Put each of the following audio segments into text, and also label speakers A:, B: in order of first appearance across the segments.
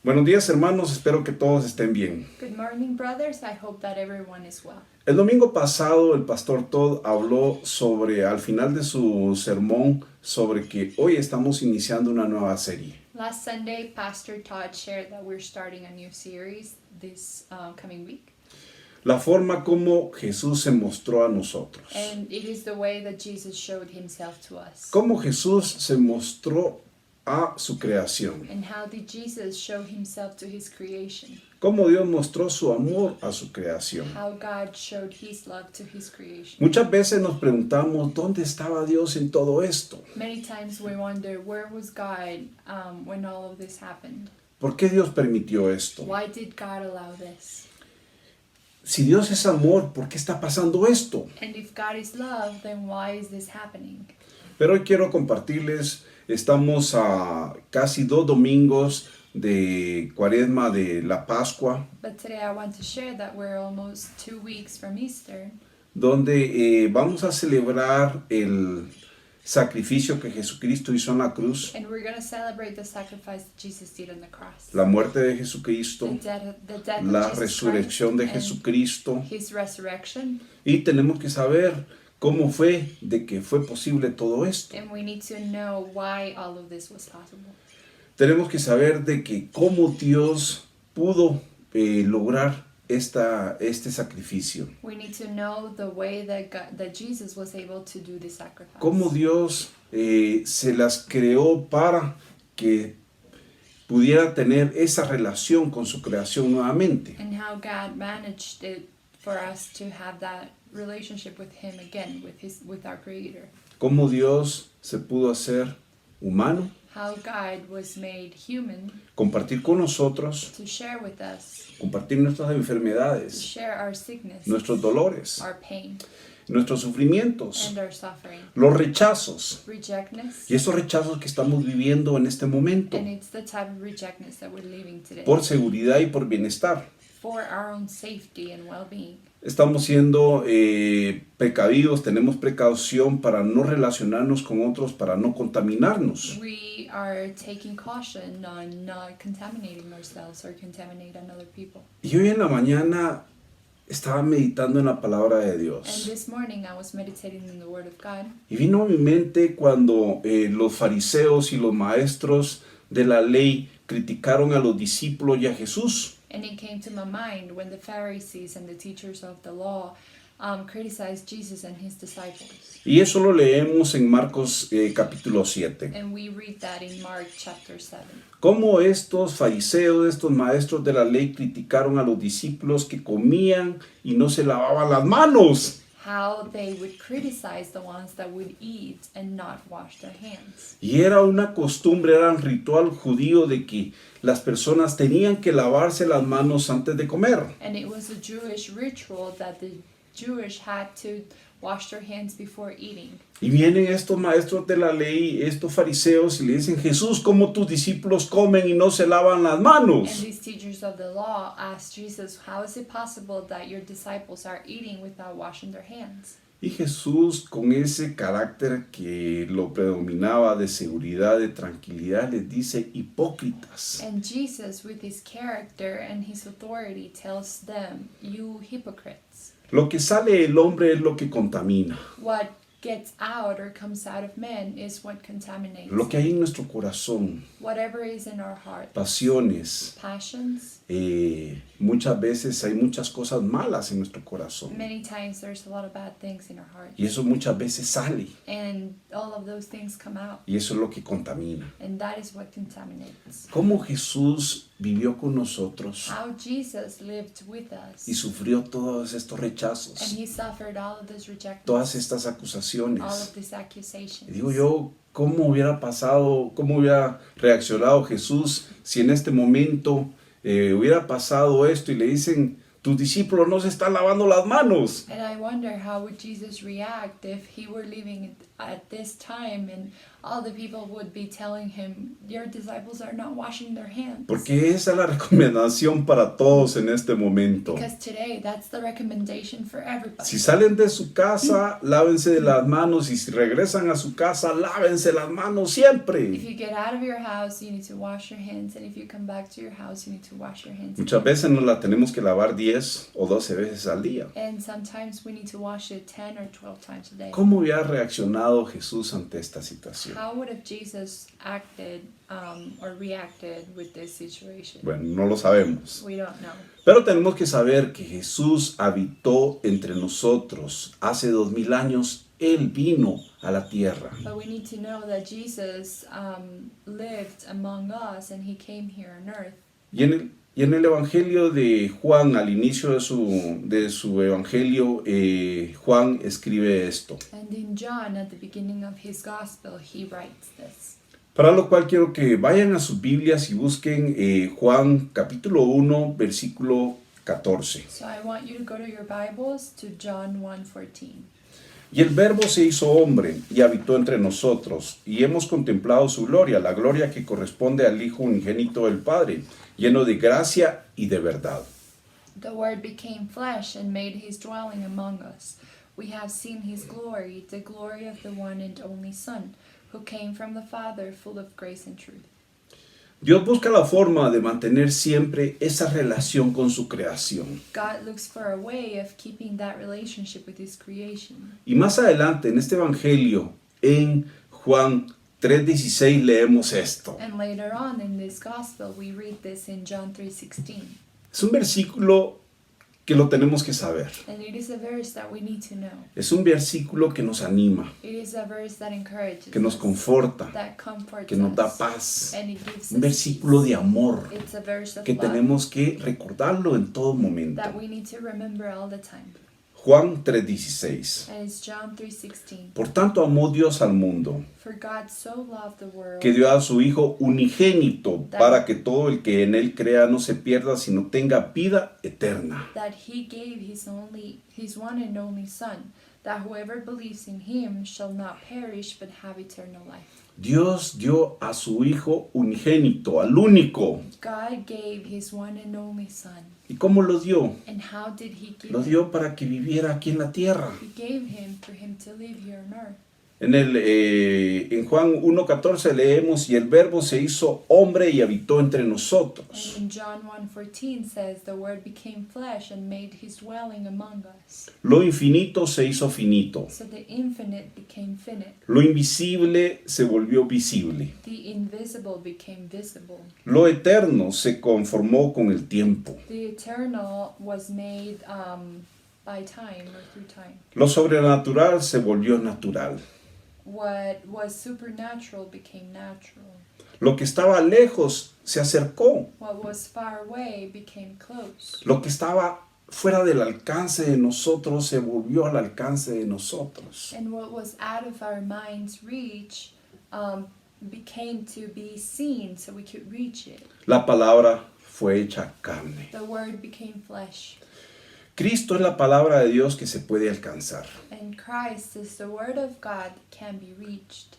A: Buenos días, hermanos, espero que todos estén bien.
B: Good morning, brothers. I hope that everyone is well.
A: El domingo pasado el pastor Todd habló al final de su sermón, sobre que hoy estamos iniciando una nueva serie.
B: Last Sunday, Pastor Todd shared that we're starting a new series this coming week.
A: La forma como Jesús se mostró a nosotros.
B: And it is the way that Jesus showed himself to us.
A: Cómo Jesús se mostró a su creación.
B: And how did Jesus show himself to his creation?
A: Cómo Dios mostró su amor a su creación.
B: How God showed his love to his creation.
A: Muchas veces nos preguntamos, ¿dónde estaba Dios en todo esto?
B: Many times we wonder, where was God when all of this happened?
A: ¿Por qué Dios permitió esto?
B: Why did God allow this?
A: Si Dios es amor, ¿por qué está pasando esto?
B: And if God is love, then why is this happening?
A: Pero hoy quiero compartirles, estamos a casi 2 domingos de Cuaresma de la Pascua,
B: But today I want to share that we're almost 2 weeks from Easter,
A: donde vamos a celebrar el sacrificio que Jesucristo hizo en la cruz,
B: and we're going to celebrate the sacrifice that Jesus did on the cross.
A: la muerte de Jesucristo,
B: The death
A: la
B: of Jesus
A: resurrección de
B: Christ and
A: Jesucristo,
B: his resurrection,
A: y tenemos que saber cómo fue de que fue posible todo esto.
B: and we need to know why all of this was possible.
A: Tenemos que saber de que cómo Dios pudo lograr este sacrificio.
B: We need to know the way that Jesus was able to do the sacrifice.
A: Cómo Dios se las creó para que pudiera tener esa relación con su creación nuevamente.
B: And how God managed it for us to have that relationship with him again, with our Creator.
A: Cómo Dios se pudo hacer humano,
B: How God was made human
A: compartir con nosotros,
B: to share with us,
A: compartir nuestras
B: to
A: enfermedades,
B: share our sickness,
A: nuestros dolores,
B: our pain,
A: nuestros sufrimientos,
B: and our suffering,
A: los rechazos.
B: rejectness,
A: Y esos rechazos que estamos viviendo en este momento,
B: and it's the type of rejectness that we're living today
A: por seguridad y por bienestar.
B: for our own safety and well-being.
A: Estamos siendo precavidos, tenemos precaución para no relacionarnos con otros, para no contaminarnos.
B: We are taking caution on not contaminating ourselves or contaminate other people.
A: Y hoy en la mañana estaba meditando en la palabra de
B: And
A: Dios.
B: this morning I was meditating in the Word of God,
A: Y vino a mi mente cuando los fariseos y los maestros de la ley criticaron a los discípulos y a Jesús.
B: and it came to my mind when the Pharisees and the teachers of the law criticized Jesus and his disciples.
A: Y eso lo leemos en Marcos capítulo 7.
B: And we read that in Mark chapter 7.
A: Cómo estos fariseos, estos maestros de la ley criticaron a los discípulos que comían y no se lavaban las manos.
B: How they would criticize the ones that would eat and not wash their hands.
A: Y era una costumbre, era un ritual judío de que las personas tenían que lavarse las manos antes de comer.
B: And it was a Jewish ritual that the Jewish had to wash their hands before eating.
A: Y vienen estos maestros de la ley, estos fariseos, y le dicen, Jesús, ¿cómo tus discípulos comen y no se lavan las
B: And
A: manos?
B: these teachers of the law asked Jesus, how is it possible that your disciples are eating without washing their hands?
A: Y Jesús, con ese carácter que lo predominaba de seguridad, de tranquilidad, les dice, hipócritas.
B: And Jesus, with his character and his authority, tells them, you hypocrites.
A: Lo que sale del hombre es lo que contamina.
B: What gets out or comes out of men is what contaminates.
A: Lo que hay en nuestro corazón,
B: Whatever is in our heart,
A: pasiones.
B: passions.
A: Muchas veces hay muchas cosas malas en nuestro corazón.
B: Many times there's a lot of bad things in our heart.
A: Y eso muchas veces sale.
B: And all of those things come out.
A: Y eso es lo que contamina.
B: And that is what contaminates.
A: Cómo Jesús vivió con nosotros
B: How Jesus lived with us.
A: y sufrió todos estos
B: And
A: rechazos,
B: he suffered all of this rejection,
A: todas estas
B: all
A: acusaciones.
B: of these accusations.
A: Y digo yo, ¿cómo hubiera pasado, cómo hubiera reaccionado Jesús si en este momento hubiera pasado esto y le dicen, tus discípulos no se están lavando las manos?
B: And I wonder how would Jesus react if he were living at this time, and all the people would be telling him, your disciples are not washing their hands.
A: Porque esa es la recomendación para todos en este momento.
B: Because today, that's the recommendation for everybody.
A: Si salen de su casa, lávense las manos, y si regresan a su casa, lávense las manos
B: If
A: siempre.
B: you get out of your house, you need to wash your hands, and if you come back to your house, you need to wash your hands.
A: Muchas veces nos la tenemos que lavar 10 o 12 veces al día.
B: And sometimes we need to wash it 10 or 12 times a day.
A: ¿Cómo hubiera reaccionado Jesús ante esta situación?
B: How would have Jesus acted or reacted with this situation?
A: Bueno, no lo sabemos.
B: We don't know.
A: Pero tenemos que saber que Jesús habitó entre nosotros. Hace 2000 años, Él vino a la tierra.
B: But we need to know that Jesus lived among us and he came here on earth.
A: Y en el Evangelio de Juan, al inicio de su Evangelio, Juan escribe esto.
B: And in John, at the beginning of his gospel, he writes this.
A: Para lo cual quiero que vayan a sus Biblias y busquen Juan capítulo 1, versículo 14.
B: So I want you to go to your Bibles to John 1:14.
A: Y el Verbo se hizo hombre y habitó entre nosotros, y hemos contemplado su gloria, la gloria que corresponde al Hijo unigénito del Padre, lleno de gracia y de verdad.
B: The Word became flesh and made his dwelling among us. We have seen his glory, the glory of the one and only Son, who came from the Father, full of grace and truth.
A: Dios busca la forma de mantener siempre esa relación con su creación.
B: God looks for a way of keeping that relationship with his creation.
A: Y más adelante en este Evangelio, en Juan 3:16, leemos esto.
B: And later on in this gospel, we read this in John 3:16.
A: Es un versículo que lo tenemos que saber.
B: And it is a verse that we need to know.
A: Es un versículo que nos anima,
B: It is a verse that encourages
A: que nos
B: us,
A: conforta,
B: that comforts
A: que nos da
B: us,
A: paz.
B: and it gives
A: Un
B: us
A: versículo
B: peace.
A: de amor
B: It's a verse of
A: que
B: love
A: tenemos que recordarlo en todo momento.
B: that we need to remember all the time.
A: Juan 3:16.
B: And it's John 3:16.
A: Por tanto amó Dios al mundo,
B: For God so loved the world
A: que dio a su Hijo unigénito, para que todo el que en Él crea no se pierda, sino tenga vida eterna.
B: that he gave his one and only Son, that whoever believes in him shall not perish but have eternal life.
A: Dios dio a su Hijo unigénito, al único.
B: God gave his one and only Son.
A: ¿Y cómo lo dio?
B: And how did he give
A: Lo
B: him?
A: dio para que viviera aquí en la tierra.
B: He gave him for him to live here on earth.
A: En Juan 1:14 leemos, y el Verbo se hizo hombre y habitó entre nosotros.
B: And in John 1:14 says, the Word became flesh and made his dwelling among us.
A: Lo infinito se hizo finito.
B: So the infinite became finite.
A: Lo invisible se volvió visible.
B: The invisible became visible.
A: Lo eterno se conformó con el tiempo.
B: The eternal was made by time or through time.
A: Lo sobrenatural se volvió natural.
B: What was supernatural became natural.
A: Lo que estaba lejos se acercó.
B: What was far away became close.
A: Lo que estaba fuera del alcance de nosotros se volvió al alcance de nosotros.
B: And what was out of our mind's reach became to be seen so we could reach it.
A: La palabra fue hecha carne.
B: The Word became flesh.
A: Cristo es la palabra de Dios que se puede alcanzar.
B: And Christ is the Word of God that can be reached.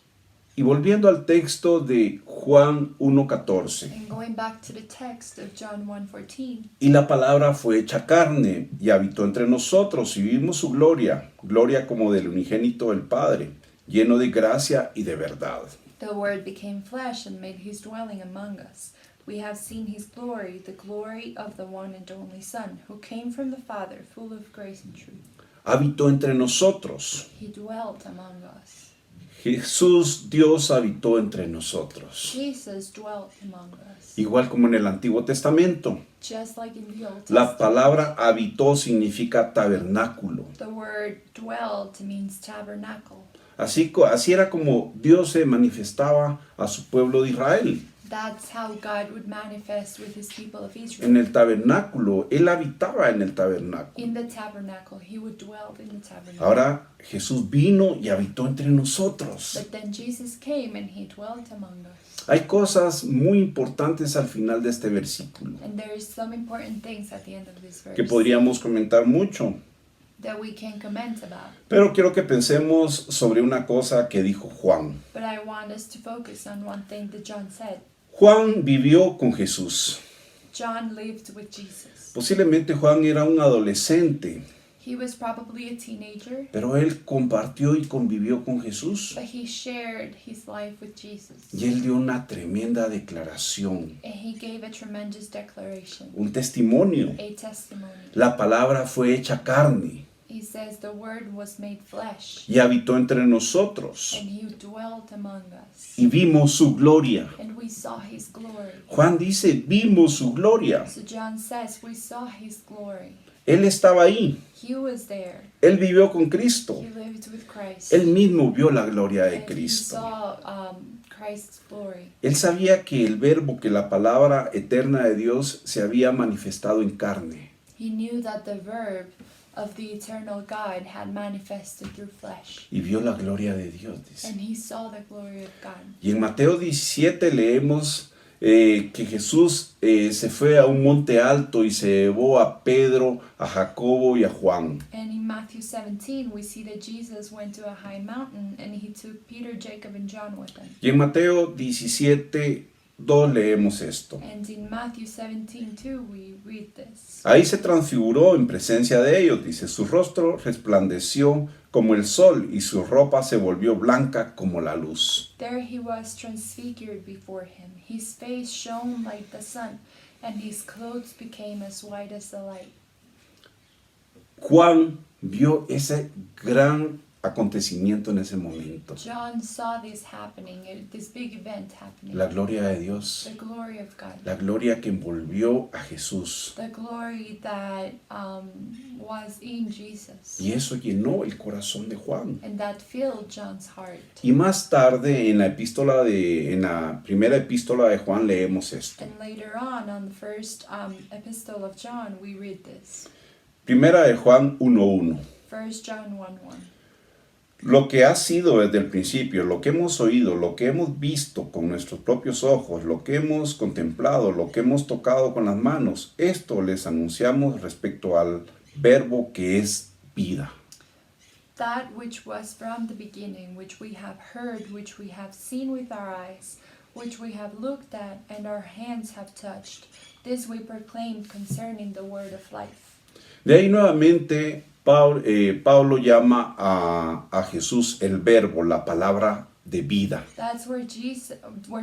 A: Y volviendo al texto de Juan 1:14.
B: And going back to the text of John 1:14.
A: Y la palabra fue hecha carne y habitó entre nosotros y vimos su gloria, gloria como del unigénito del Padre, lleno de gracia y de verdad.
B: The Word became flesh and made his dwelling among us. We have seen his glory, the glory of the one and only Son, who came from the Father, full of grace and truth.
A: Habitó entre nosotros.
B: He dwelt among us.
A: Jesús, Dios, habitó entre nosotros.
B: Jesus dwelt among us.
A: Igual como en el Antiguo Testamento.
B: Just like in the Old Testament.
A: La palabra habitó significa tabernáculo.
B: The word dwelt means tabernacle.
A: Así era como Dios se manifestaba a su pueblo de Israel.
B: That's how God would manifest with his people of Israel.
A: En el tabernáculo, Él habitaba en el tabernáculo.
B: In the tabernacle, he would dwell in the tabernacle.
A: Ahora Jesús vino y habitó entre nosotros.
B: But then Jesus came and he dwelt among us.
A: Hay cosas muy importantes al final de este versículo
B: And there is some important things at the end of this verse
A: que podríamos comentar mucho.
B: that we can comment about.
A: Pero quiero que pensemos sobre una cosa que dijo Juan.
B: But I want us to focus on one thing that John said.
A: Juan vivió con Jesús.
B: John lived with Jesus.
A: Posiblemente Juan era un adolescente,
B: He was probably a teenager,
A: pero él compartió y convivió con Jesús.
B: but he shared his life with Jesus.
A: Y él dio una tremenda declaración,
B: And he gave a tremendous declaration,
A: un testimonio.
B: a testimony.
A: La palabra fue hecha carne
B: He says the word was made flesh,
A: y habitó entre nosotros.
B: and he dwelt among us.
A: Y vimos su gloria.
B: And we saw his glory.
A: Juan dice, vimos su gloria.
B: So John says we saw his glory.
A: Él estaba ahí.
B: He was there.
A: Él vivió con Cristo.
B: He lived with Christ.
A: Él mismo vio la gloria de
B: And he
A: Cristo.
B: saw Christ's glory.
A: Él sabía que el verbo, que la palabra eterna de Dios se había manifestado en carne.
B: He knew that the verb of the eternal God had manifested through flesh.
A: Y vio la gloria de Dios, dice.
B: And he saw the glory of God.
A: Y en Mateo 17 leemos que Jesús se fue a un monte alto y se llevó a Pedro, a Jacobo y a Juan.
B: And in Matthew 17, we see that Jesus went to a high mountain and he took Peter, Jacob, and John with him.
A: Y en Mateo 17, 2 leemos esto.
B: And in Matthew 17:2, we read this.
A: Ahí se transfiguró en presencia de ellos, dice, su rostro resplandeció como el sol y su ropa se volvió blanca como la luz.
B: There he was transfigured before him. His face shone like the sun, and his clothes became as white as the light.
A: Juan vio ese gran acontecimiento en ese momento.
B: John saw this happening, this big event happening.
A: La gloria de Dios,
B: The glory of God.
A: la gloria que envolvió a Jesús.
B: The glory that was in Jesus.
A: Y eso llenó el corazón de Juan.
B: And that filled John's heart.
A: Y más tarde en la primera epístola de Juan leemos esto.
B: And later on the first epistle of John, we read this.
A: Primera de Juan 1:1.
B: 1 John 1:1.
A: Lo que ha sido desde el principio, lo que hemos oído, lo que hemos visto con nuestros propios ojos, lo que hemos contemplado, lo que hemos tocado con las manos, esto les anunciamos respecto al verbo que es vida.
B: That which was from the beginning, which we have heard, which we have seen with our eyes, which we have looked at, and our hands have touched, this we proclaimed concerning the word of life.
A: De ahí nuevamente Pablo llama a Jesús el verbo, la palabra de vida.
B: That's where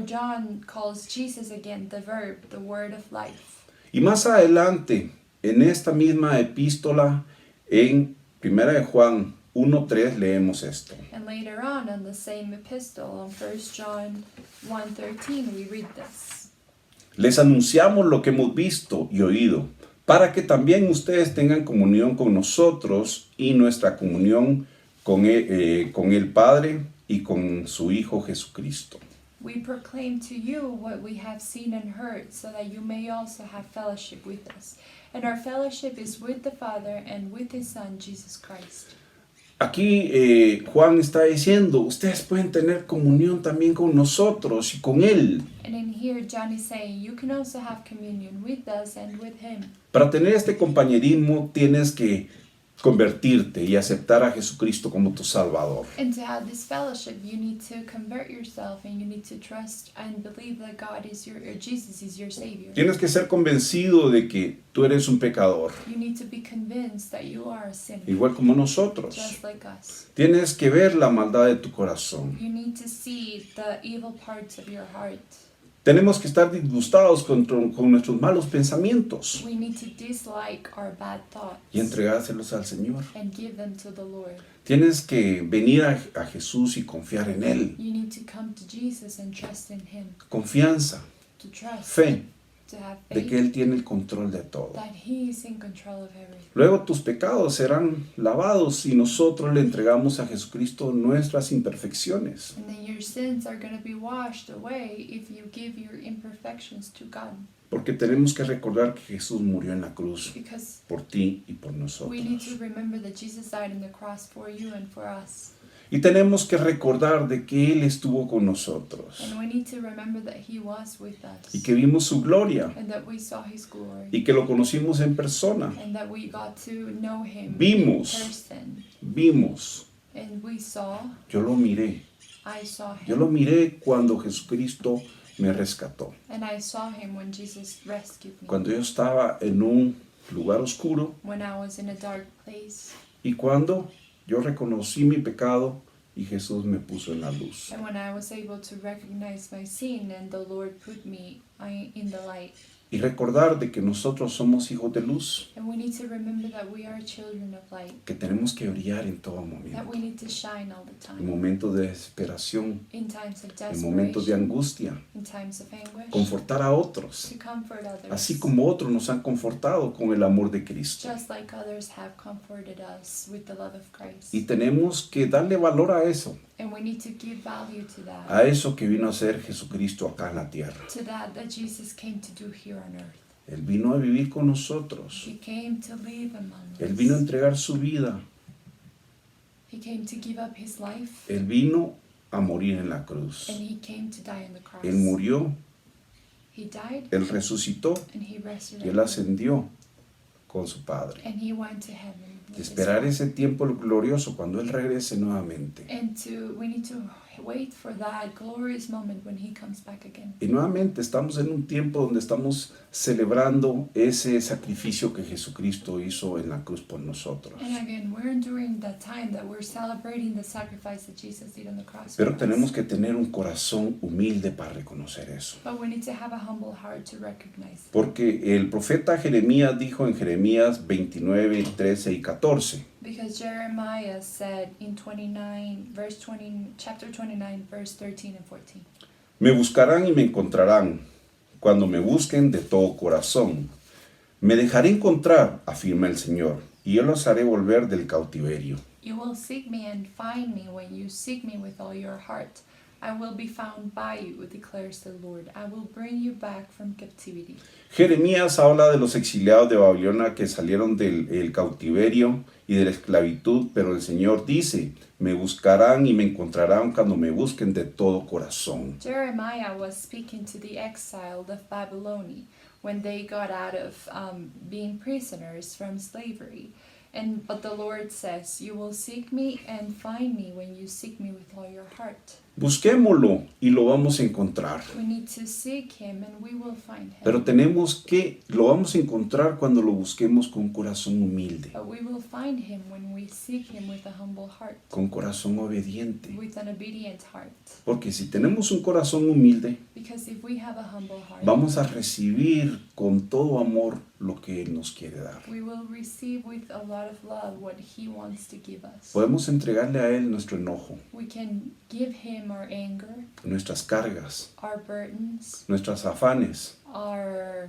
B: John calls Jesus again the verb, the word of life.
A: Y más adelante, en esta misma epístola, en 1 de Juan 1:3 leemos esto.
B: And later on the same epistle, on 1 John 1:13, we read this.
A: Les anunciamos lo que hemos visto y oído, para que también ustedes tengan comunión con nosotros y nuestra comunión con el Padre y con su Hijo Jesucristo.
B: We proclaim to you what we have seen and heard, so that you may also have fellowship with us. And our fellowship is with the Father and with His Son, Jesus Christ.
A: Aquí Juan está diciendo, ustedes pueden tener comunión también con nosotros y con Él.
B: And in here, John is saying, you can also have communion with us and with Him.
A: Para tener este compañerismo tienes que convertirte y aceptar a Jesucristo como tu Salvador.
B: And to have this fellowship, you need to convert yourself and you need to trust and believe that God is Jesus is your Savior.
A: Tienes que ser convencido de que tú eres un pecador,
B: You need to be convinced that you are a sinner,
A: igual como nosotros.
B: just like us.
A: Tienes que ver la maldad de tu corazón.
B: You need to see the evil parts of your heart.
A: Tenemos que estar disgustados con nuestros malos pensamientos
B: We need to dislike our bad thoughts
A: y entregárselos al Señor.
B: and give them to the Lord.
A: Tienes que venir a Jesús y confiar en Él.
B: You need to come to Jesus and trust in Him.
A: Confianza,
B: To trust,
A: fe,
B: to have
A: de
B: faith
A: que Él tiene el control de todo.
B: that He is in control of everything.
A: Luego tus pecados serán lavados si nosotros le entregamos a Jesucristo nuestras imperfecciones.
B: And then your sins are going to be washed away if you give your imperfections to God.
A: Porque tenemos que recordar que Jesús murió en la cruz
B: Because
A: por ti y por
B: we need to
A: nosotros.
B: remember that Jesus died on the cross for you and for us.
A: Y tenemos que recordar de que Él estuvo con nosotros
B: And we need to remember that He was with us.
A: y que vimos su gloria
B: And that we saw His glory.
A: y que lo conocimos en persona.
B: And that we got to know Him
A: Vimos.
B: in person.
A: Vimos,
B: And we saw,
A: yo lo miré.
B: I saw
A: Yo
B: Him.
A: lo miré cuando Jesucristo me rescató.
B: And I saw Him when Jesus rescued me.
A: Cuando yo estaba en un lugar oscuro
B: When I was in a dark place.
A: y cuando yo reconocí mi pecado y Jesús me puso en la luz.
B: And when I was able to recognize my sin and the Lord put me in the light.
A: Y recordar de que nosotros somos hijos de luz,
B: And we need to remember that we are children of light.
A: que tenemos que brillar en todo
B: That
A: momento.
B: we need to shine all the
A: En
B: time.
A: momentos de desesperación,
B: In times of
A: en momentos de
B: desperation.
A: angustia,
B: In times of anguish.
A: confortar a otros,
B: To comfort others.
A: así como otros nos han confortado con el amor de Cristo.
B: Just like others have comforted us with the love of Christ.
A: Y tenemos que darle valor a eso,
B: And we need to give value to that.
A: a eso que vino a hacer Jesucristo acá en la tierra.
B: To that Jesus came to do here on earth.
A: Él vino a vivir con nosotros.
B: He came to live among us.
A: Él vino a entregar su vida.
B: He came to give up His life.
A: Él vino a morir en la cruz.
B: And He came to die on the cross.
A: Él murió,
B: He died
A: Él resucitó
B: and He
A: y Él
B: resurrected.
A: ascendió con su Padre.
B: And He went to heaven.
A: Y
B: with His
A: esperar
B: Father.
A: ese tiempo glorioso cuando Él regrese nuevamente.
B: And we need to wait for that glorious moment when He comes back again.
A: Y nuevamente estamos en un tiempo donde estamos celebrando ese sacrificio que Jesucristo hizo en la cruz por nosotros.
B: And again, we're during that time that we're celebrating the sacrifice that Jesus did on the cross.
A: Pero
B: for
A: tenemos
B: us.
A: que tener un corazón humilde para reconocer eso.
B: But we need to have a humble heart to recognize it.
A: Porque el profeta Jeremías dijo en Jeremías 29, 13 y 14,
B: Because Jeremiah said in chapter 29, verse 13 and 14.
A: me buscarán y me encontrarán cuando me busquen de todo corazón. Me dejaré encontrar, afirma el Señor, y yo los haré volver del cautiverio.
B: You will seek me and find me when you seek me with all your heart. I will be found by you, declares the Lord. I will bring you back from captivity.
A: Jeremías habla de los exiliados de Babilonia que salieron del cautiverio y de la esclavitud, pero el Señor dice, me buscarán y me encontrarán cuando me busquen de todo corazón.
B: Jeremiah was speaking to the exiled of Babylonia when they got out of being prisoners from slavery. But the Lord says, you will seek me and find me when you seek me with all your heart.
A: Busquémoslo y lo vamos a encontrar.
B: We need to seek Him and we will find Him.
A: Pero lo vamos a encontrar cuando lo busquemos con corazón humilde,
B: But we will find Him when we seek Him with a humble heart,
A: con corazón obediente.
B: with an obedient heart.
A: Porque si tenemos un corazón humilde,
B: Because if we have a humble heart,
A: vamos a recibir con todo amor lo que Él nos quiere dar.
B: we will receive with a lot of love what He wants to give us.
A: Podemos entregarle a Él nuestro enojo,
B: We can give Him our anger,
A: nuestras cargas,
B: our burdens,
A: nuestros afanes,
B: our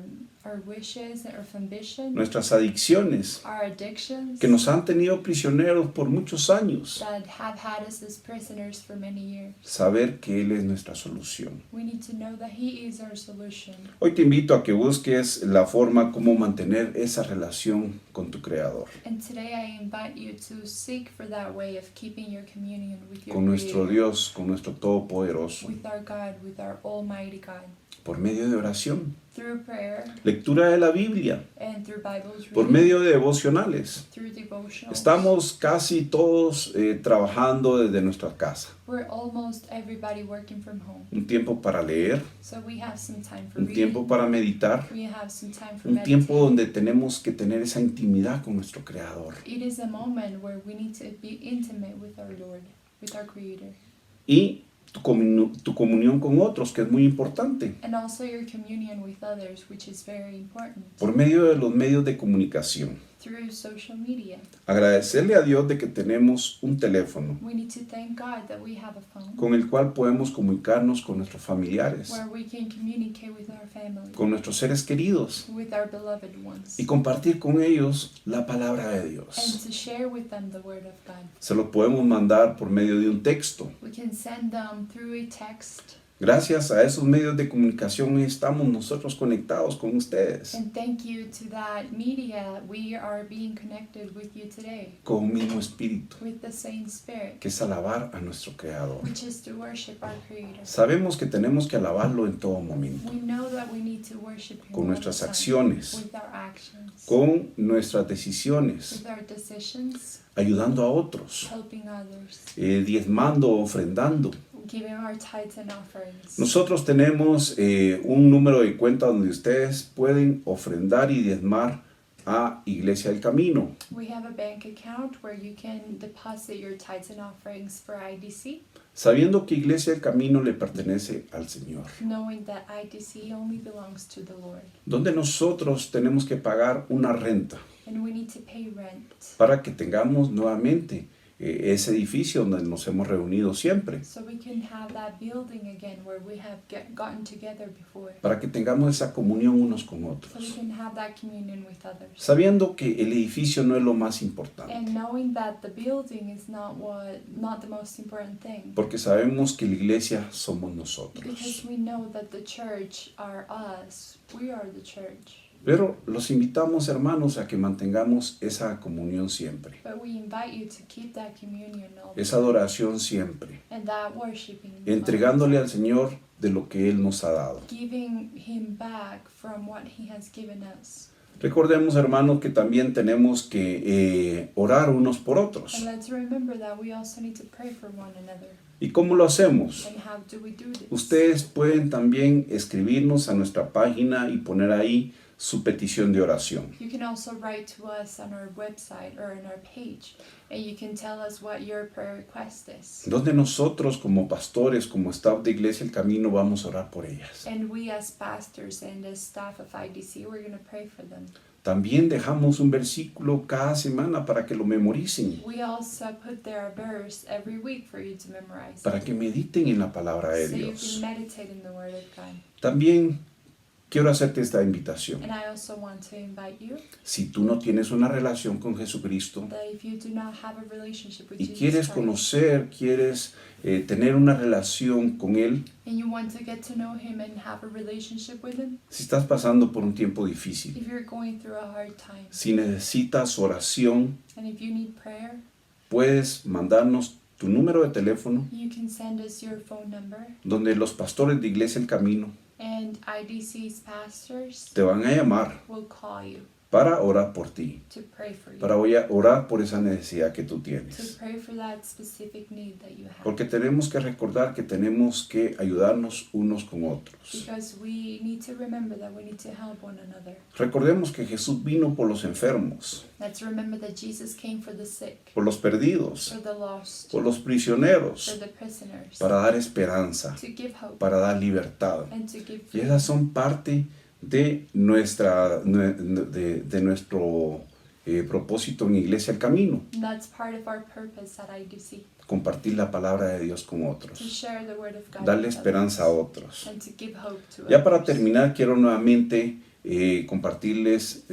B: wishes, our ambitions,
A: nuestras adicciones,
B: our addictions
A: que nos han tenido prisioneros por muchos años.
B: that have had us as prisoners for many years.
A: Saber que Él es nuestra solución.
B: We need to know that He is our solution.
A: Hoy te invito a que busques la forma como mantener esa relación con tu Creador,
B: And today I invite you to seek for that way of keeping your communion with your
A: con nuestro
B: Creator,
A: Dios, con nuestro Todopoderoso,
B: with our God, with our Almighty God,
A: por medio de oración,
B: through prayer
A: lectura de la Biblia,
B: and through Bibles
A: por
B: reading,
A: medio de devocionales.
B: through devotionals.
A: Estamos casi todos trabajando desde nuestra casa.
B: We're almost everybody working from home.
A: Un tiempo para leer,
B: So we have some time for
A: un
B: reading.
A: tiempo para meditar,
B: We have some time for
A: un tiempo
B: meditating.
A: donde tenemos que tener esa intimidad con nuestro Creador.
B: It is a moment where we need to be intimate with our Lord, with our Creator.
A: Y tu comunión con otros, que es muy importante,
B: And also your communion with others, which is very important,
A: por medio de los medios de comunicación.
B: through social media.
A: Agradecerle a Dios de que tenemos un teléfono
B: We need to thank God that we have a phone
A: con el cual podemos comunicarnos con nuestros familiares,
B: where we can communicate with our family,
A: con nuestros seres queridos
B: with our beloved ones,
A: y compartir con ellos la palabra de
B: and
A: Dios.
B: to share with them the Word of God.
A: Se lo podemos mandar por medio de un texto,
B: We can send them through a text,
A: Gracias a esos medios de comunicación estamos nosotros conectados con ustedes,
B: And thank you to that media, we are being connected with you today
A: con un mismo espíritu,
B: with the same spirit,
A: que es alabar a nuestro Creador.
B: which is to worship our Creator.
A: Sabemos que tenemos que alabarlo en todo momento,
B: We know that we need to worship Him
A: con
B: all
A: nuestras
B: the time,
A: acciones,
B: with our actions,
A: con nuestras decisiones,
B: with our decisions,
A: ayudando a otros,
B: helping others,
A: diezmando, ofrendando.
B: giving our tithes and offerings.
A: Nosotros tenemos un número de cuenta donde ustedes pueden ofrendar y diezmar a Iglesia del Camino.
B: We have a bank account where you can deposit your tithes and offerings for IDC,
A: Sabiendo que Iglesia del Camino le pertenece al Señor,
B: knowing that IDC only belongs to the Lord.
A: donde nosotros tenemos que pagar una renta
B: And we need to pay rent
A: para que tengamos nuevamente ese edificio donde nos hemos reunido siempre,
B: so we can have that building again where we have gotten together before,
A: para que tengamos esa comunión unos con
B: so we
A: otros,
B: can have that communion with others.
A: sabiendo que el edificio no es lo más importante,
B: And knowing that the building is not the most important thing,
A: porque sabemos que la iglesia somos
B: because
A: nosotros.
B: we know that the church are us. We are the church.
A: Pero los invitamos, hermanos, a que mantengamos esa comunión siempre,
B: But we invite you to keep that communion all the
A: esa adoración siempre,
B: and that worshiping,
A: entregándole al Señor de lo que Él nos ha dado.
B: giving Him back from what He has given us.
A: Recordemos, hermanos, que también tenemos que orar unos por otros.
B: And let's remember that we also need to pray for one another.
A: ¿Y cómo lo hacemos?
B: And how do we do this?
A: Ustedes pueden también escribirnos a nuestra página y poner ahí su petición de oración.
B: You can also write to us on our website or on our page, and you can tell us what your prayer request is.
A: Donde nosotros como pastores, como staff de Iglesia El Camino, vamos a orar por ellas.
B: And we as pastors and as staff of IDC, we're going to pray for them.
A: También dejamos un versículo cada semana para que lo memoricen,
B: We also put there a verse every week for you to memorize,
A: para que mediten en la palabra de
B: so you
A: Dios.
B: can meditate in the Word of God.
A: También quiero hacerte esta invitación.
B: And I also want to invite you
A: Si tú no tienes una relación con Jesucristo
B: that if you do not have a relationship with
A: y
B: Jesus
A: quieres
B: Christ,
A: conocer, quieres tener una relación con Él,
B: and you want to get to know Him and have a relationship with Him,
A: si estás pasando por un tiempo difícil,
B: if you're going through a hard time,
A: si necesitas oración,
B: and if you need prayer,
A: puedes mandarnos tu número de teléfono,
B: you can send us your phone number,
A: donde los pastores de Iglesia El Camino
B: and IDC's pastors
A: te van a llamar
B: will call you
A: para orar por ti,
B: to pray for you,
A: para orar por esa necesidad que tú
B: to
A: tienes.
B: pray for that specific need that you have.
A: Porque tenemos que recordar que tenemos que ayudarnos unos con otros.
B: Because we need to remember that we need to help one another.
A: Recordemos que Jesús vino por los enfermos,
B: Let's remember that Jesus came for the sick,
A: por los perdidos,
B: for the lost,
A: por los
B: for
A: prisioneros,
B: the prisoners,
A: para dar esperanza,
B: to give hope
A: para dar libertad.
B: and to give
A: Y
B: freedom.
A: esas son parte de nuestro propósito en Iglesia El Camino,
B: And that's part of our purpose at IDC,
A: compartir la palabra de Dios con
B: to
A: otros,
B: share the word of God
A: darle
B: with
A: esperanza a
B: others,
A: otros.
B: and to give hope to
A: Ya para
B: others.
A: terminar, quiero nuevamente compartirles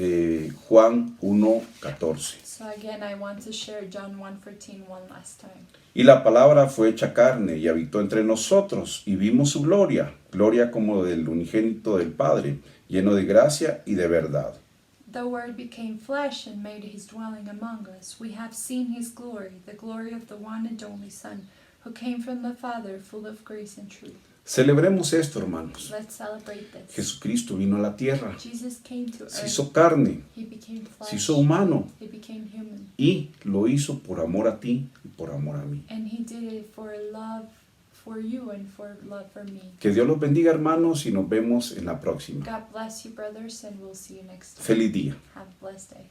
A: Juan 1:14.
B: So again, I want to share John 1:14 one last time.
A: Y la palabra fue hecha carne y habitó entre nosotros, y vimos su gloria, gloria como del unigénito del Padre, lleno de gracia y de verdad.
B: The Word became flesh and made His dwelling among us. We have seen His glory, the glory of the one and only Son, who came from the Father, full of grace and truth.
A: Celebremos esto, hermanos.
B: Let's celebrate this.
A: Jesucristo vino a la tierra,
B: Jesus came to
A: se
B: earth.
A: hizo carne,
B: He became
A: se
B: flesh.
A: hizo humano,
B: He became human.
A: y lo hizo por amor a ti y por amor a mí.
B: And He did it for love for you and for love for me.
A: Que Dios los bendiga, hermanos, y nos vemos en la próxima.
B: God bless you, brothers, and we'll see you next time.
A: Feliz día.
B: Have a blessed day.